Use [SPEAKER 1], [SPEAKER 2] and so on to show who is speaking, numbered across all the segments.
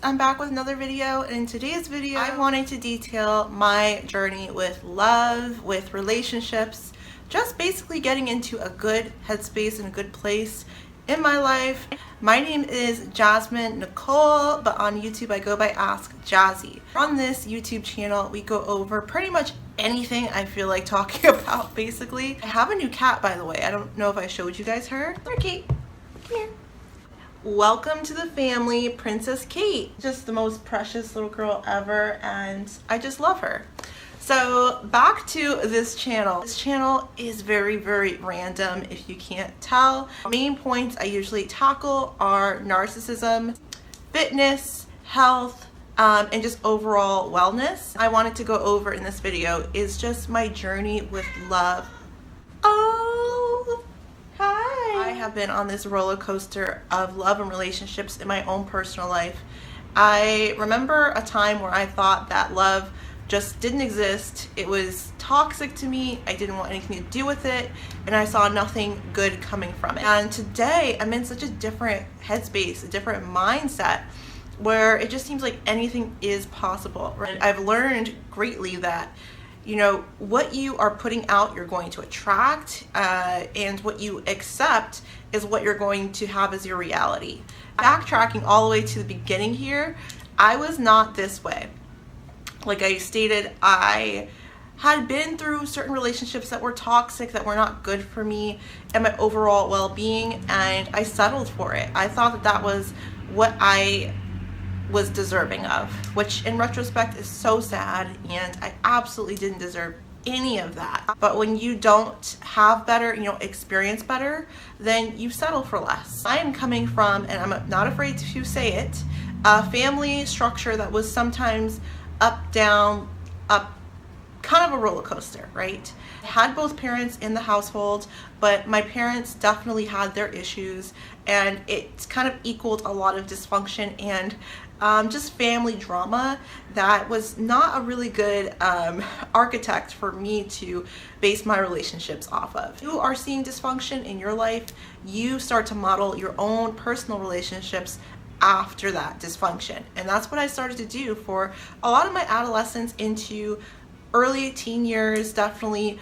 [SPEAKER 1] I'm back with another video, and in today's video I wanted to detail my journey with love, with relationships, just basically getting into a good headspace and a good place in my life. My name is Jasmine Nicole, but on YouTube I go by Ask Jazzy. On this YouTube channel we go over pretty much anything I feel like talking about, basically. I have a new cat, by the way. I don't know if I showed you guys her. There, Kate. Come here. Welcome to the family, Princess Kate. Just the most precious little girl ever, and I just love her. So back to this channel. This channel is very random, if you can't tell. Main points I usually tackle are narcissism, fitness, health, and just overall wellness. I wanted to go over in this video is just my journey with love. Oh, hi. I have been on this roller coaster of love and relationships in my own personal life. I remember a time where I thought that love just didn't exist. It was toxic to me. I didn't want anything to do with it, and I saw nothing good coming from it. And today I'm in such a different headspace, a different mindset, where it just seems like anything is possible. Right? I've learned greatly that, you know, what you are putting out you're going to attract, and what you accept is what you're going to have as your reality. Backtracking all the way to the beginning here, I was not this way. Like I stated, I had been through certain relationships that were toxic, that were not good for me and my overall well-being, and I settled for it. I thought that that was what I was deserving of, which in retrospect is so sad, and I absolutely didn't deserve any of that. But when you don't have better, you know, experience better, then you settle for less. I am coming from, and I'm not afraid to say it, a family structure that was sometimes up, down, up, kind of a roller coaster, right? I had both parents in the household, but my parents definitely had their issues, and it kind of equaled a lot of dysfunction and just family drama that was not a really good architect for me to base my relationships off of. If you are seeing dysfunction in your life, you start to model your own personal relationships after that dysfunction. And that's what I started to do for a lot of my adolescence into early teen years, definitely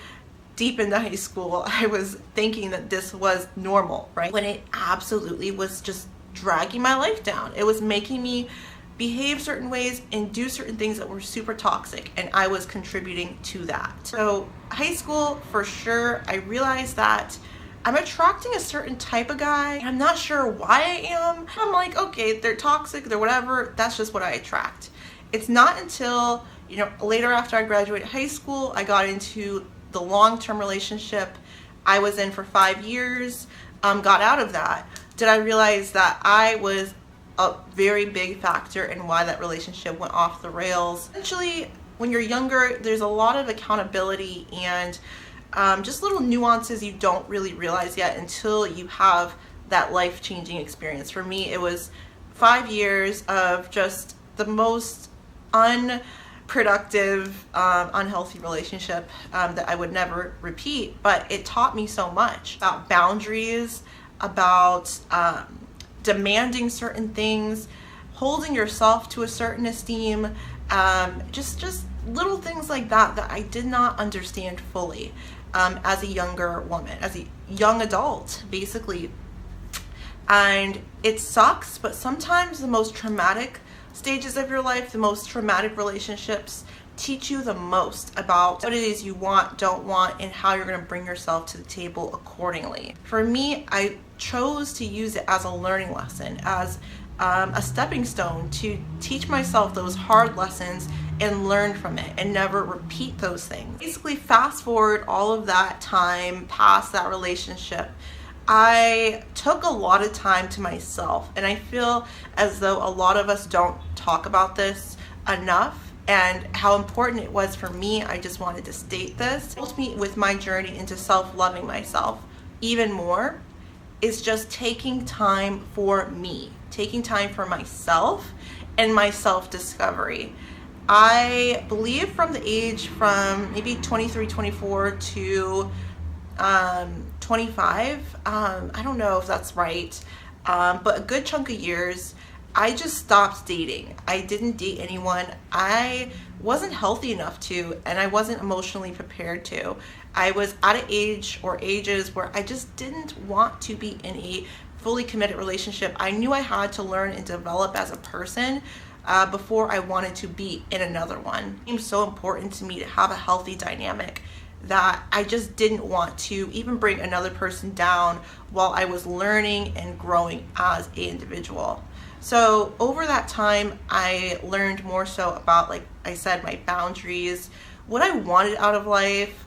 [SPEAKER 1] deep into high school. I was thinking that this was normal, right? When it absolutely was just dragging my life down. It was making me behave certain ways and do certain things that were super toxic, and I was contributing to that. So high school, for sure, I realized that I'm attracting a certain type of guy. I'm not sure why I am. I'm like, okay, they're toxic, they're whatever, that's just what I attract. It's not until, you know, later after I graduated high school, I got into the long-term relationship I was in for 5 years, got out of that, did I realize that I was a very big factor in why that relationship went off the rails. Essentially, when you're younger, there's a lot of accountability and just little nuances you don't really realize yet until you have that life-changing experience. For me, it was 5 years of just the most unproductive, unhealthy relationship that I would never repeat, but it taught me so much about boundaries, about demanding certain things, holding yourself to a certain esteem, just little things like that that I did not understand fully as a younger woman, as a young adult, basically. And it sucks, but sometimes the most traumatic stages of your life, the most traumatic relationships, teach you the most about what it is you want, don't want, and how you're going to bring yourself to the table accordingly. For me, I chose to use it as a learning lesson, as a stepping stone to teach myself those hard lessons and learn from it and never repeat those things. Basically, fast forward all of that time past that relationship, I took a lot of time to myself, and I feel as though a lot of us don't talk about this enough and how important it was for me. I just wanted to state this. It helped me with my journey into self-loving myself even more. Is just taking time for me, taking time for myself and my self-discovery. I believe from the age from maybe 23, 24 to 25, I don't know if that's right, but a good chunk of years, I just stopped dating. I didn't date anyone. I wasn't healthy enough to, and I wasn't emotionally prepared to. I was at an age or ages where I just didn't want to be in a fully committed relationship. I knew I had to learn and develop as a person before I wanted to be in another one. It seemed so important to me to have a healthy dynamic that I just didn't want to even bring another person down while I was learning and growing as an individual. So over that time, I learned more so about, like I said, my boundaries, what I wanted out of life,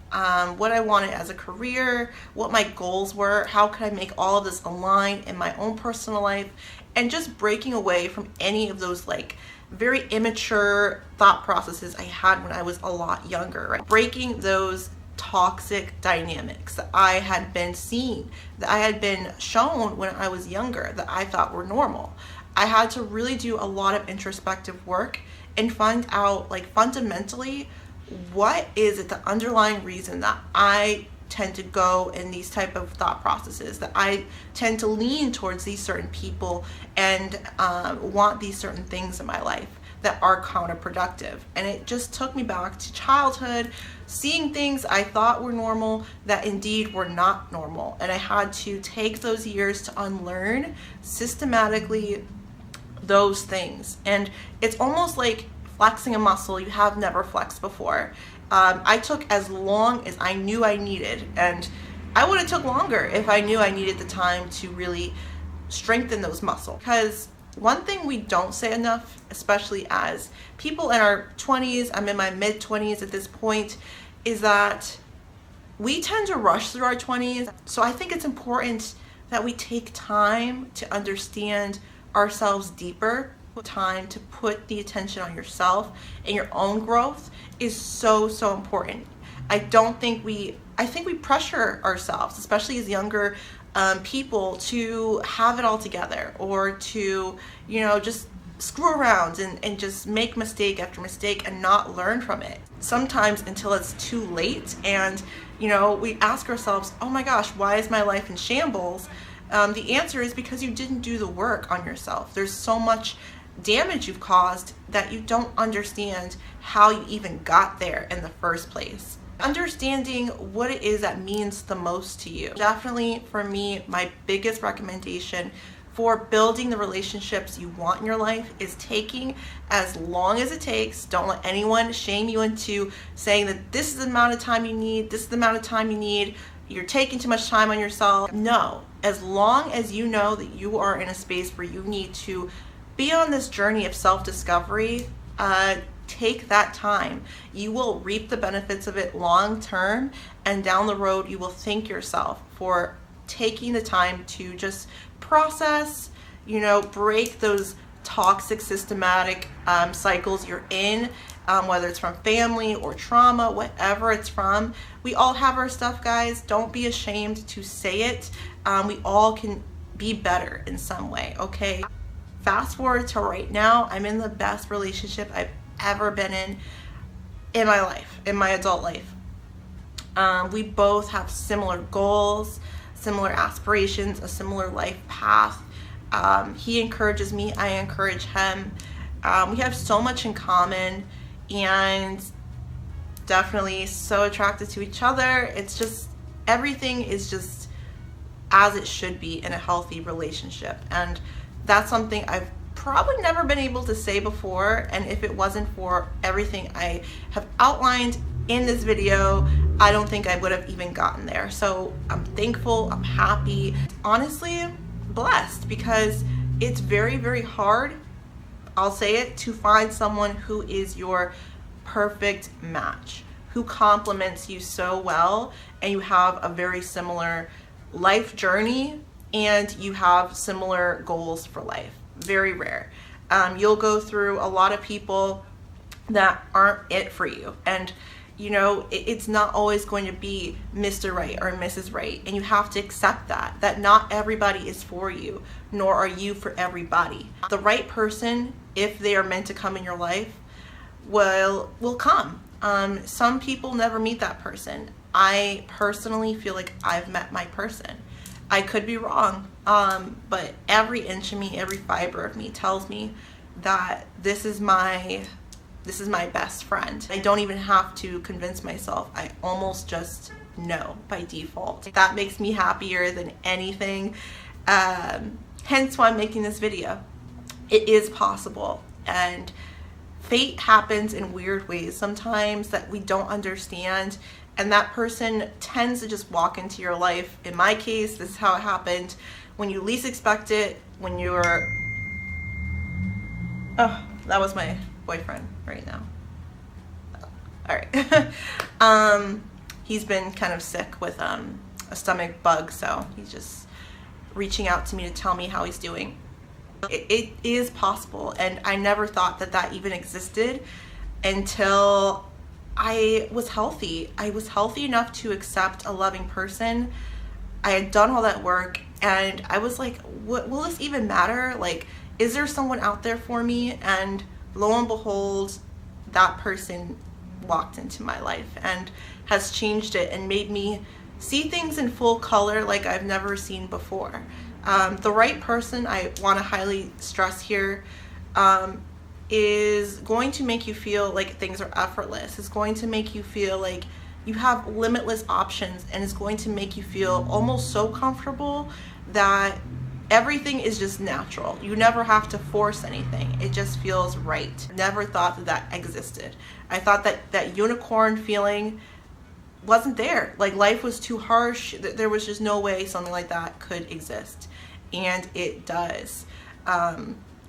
[SPEAKER 1] what I wanted as a career, what my goals were, how could I make all of this align in my own personal life, and just breaking away from any of those like very immature thought processes I had when I was a lot younger, right? Breaking those toxic dynamics that I had been seeing, that I had been shown when I was younger, that I thought were normal. I had to really do a lot of introspective work and find out, like, fundamentally, what is it, the underlying reason that I tend to go in these type of thought processes, that I tend to lean towards these certain people and want these certain things in my life that are counterproductive. And it just took me back to childhood, seeing things I thought were normal that indeed were not normal. And I had to take those years to unlearn systematically those things. And it's almost like flexing a muscle you have never flexed before. I took as long as I knew I needed, and I would have took longer if I knew I needed the time to really strengthen those muscles. Because one thing we don't say enough, especially as people in our 20s, I'm in my mid 20s at this point, is that we tend to rush through our 20s. So I think it's important that we take time to understand ourselves deeper. Time to put the attention on yourself and your own growth is so important. I think we pressure ourselves, especially as younger people, to have it all together, or to, just screw around and just make mistake after mistake and not learn from it. Sometimes until it's too late, and we ask ourselves, oh my gosh, why is my life in shambles? The answer is because you didn't do the work on yourself. There's so much damage you've caused that you don't understand how you even got there in the first place. Understanding what it is that means the most to you. Definitely for me, my biggest recommendation for building the relationships you want in your life is taking as long as it takes. Don't let anyone shame you into saying that this is the amount of time you need, this is the amount of time you need, you're taking too much time on yourself. No, as long as you know that you are in a space where you need to be on this journey of self-discovery, take that time. You will reap the benefits of it long term, and down the road you will thank yourself for taking the time to just process, break those toxic systematic cycles you're in, whether it's from family or trauma, whatever it's from. We all have our stuff, guys. Don't be ashamed to say it. We all can be better in some way, okay? Fast forward to right now, I'm in the best relationship I've ever been in my life, in my adult life. We both have similar goals, similar aspirations, a similar life path. He encourages me, I encourage him. We have so much in common, and definitely so attracted to each other. It's just, everything is just as it should be in a healthy relationship. And that's something I've probably never been able to say before, and if it wasn't for everything I have outlined in this video, I don't think I would have even gotten there. So I'm thankful, I'm happy, honestly blessed, because it's very hard, I'll say it, to find someone who is your perfect match, who complements you so well, and you have a very similar life journey, and you have similar goals for life. Very rare. You'll go through a lot of people that aren't it for you, and it's not always going to be Mr. Right or Mrs. Right, and you have to accept that not everybody is for you, nor are you for everybody. The right person, if they are meant to come in your life, will come. Some people never meet that person. I personally feel like I've met my person. I could be wrong, but every inch of me, every fiber of me tells me that this is my best friend. I don't even have to convince myself. I almost just know by default. That makes me happier than anything. Hence why I'm making this video. It is possible, and fate happens in weird ways sometimes that we don't understand, and that person tends to just walk into your life. In my case, this is how it happened. When you least expect it, when you're... Oh, that was my boyfriend right now. All right. He's been kind of sick with a stomach bug, so he's just reaching out to me to tell me how he's doing. It is possible, and I never thought that that even existed until I was healthy. I was healthy enough to accept a loving person. I had done all that work, and I was like, what will this even matter? Like, is there someone out there for me? And lo and behold, that person walked into my life and has changed it and made me see things in full color like I've never seen before. The right person, I want to highly stress here, is going to make you feel like things are effortless. It's going to make you feel like you have limitless options, and it's going to make you feel almost so comfortable that everything is just natural. You never have to force anything. It just feels right. Never thought that that existed. I thought that that unicorn feeling wasn't there. Like, life was too harsh. There was just no way something like that could exist. And it does.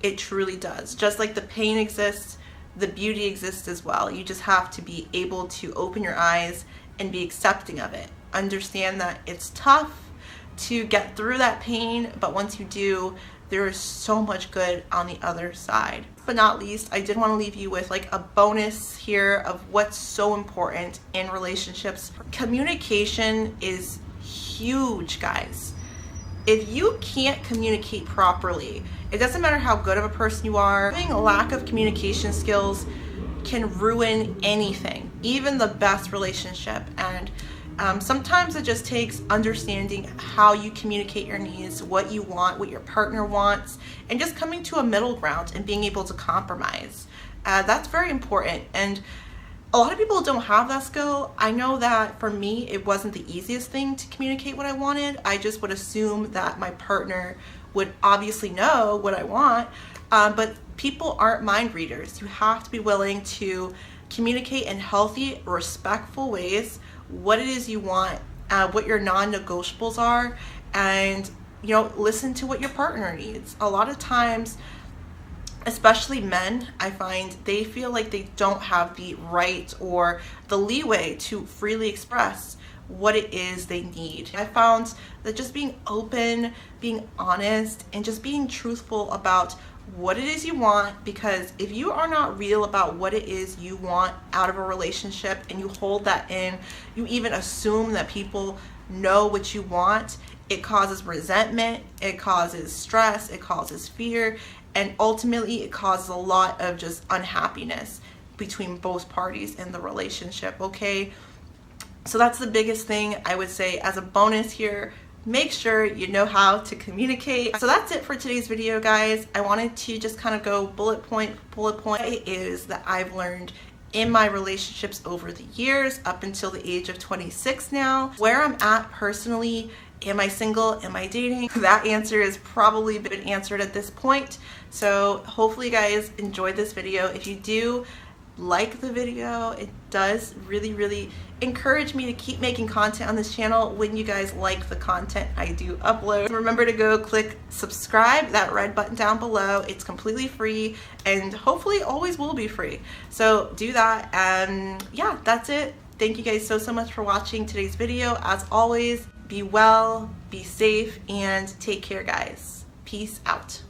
[SPEAKER 1] It truly does. Just like the pain exists, the beauty exists as well. You just have to be able to open your eyes and be accepting of it. Understand that it's tough to get through that pain, but once you do, there is so much good on the other side. But not least, I did want to leave you with like a bonus here of what's so important in relationships. Communication is huge, guys. If you can't communicate properly, it doesn't matter how good of a person you are, having a lack of communication skills can ruin anything, even the best relationship. And sometimes it just takes understanding how you communicate your needs, what you want, what your partner wants, and just coming to a middle ground and being able to compromise. That's very important. And a lot of people don't have that skill. I know that for me, it wasn't the easiest thing to communicate what I wanted. I just would assume that my partner would obviously know what I want, but people aren't mind readers. You have to be willing to communicate in healthy, respectful ways what it is you want, what your non-negotiables are, and listen to what your partner needs. A lot of times, especially men, I find they feel like they don't have the right or the leeway to freely express what it is they need. I found that just being open, being honest, and just being truthful about what it is you want, because if you are not real about what it is you want out of a relationship and you hold that in, you even assume that people know what you want, it causes resentment, it causes stress, it causes fear, and ultimately it causes a lot of just unhappiness between both parties in the relationship, okay? So that's the biggest thing I would say as a bonus here. Make sure you know how to communicate. So that's it for today's video, guys. I wanted to just kind of go bullet point. It is that I've learned in my relationships over the years up until the age of 26 now. Where I'm at personally, am I single? Am I dating? That answer has probably been answered at this point. So hopefully you guys enjoyed this video. If you do, like the video. It does really encourage me to keep making content on this channel when you guys like the content I do upload. Remember to go click subscribe, that red button down below. It's completely free and hopefully always will be free. So do that, and yeah, that's it. Thank you guys so much for watching today's video. As always, be well, be safe, and take care, guys. Peace out.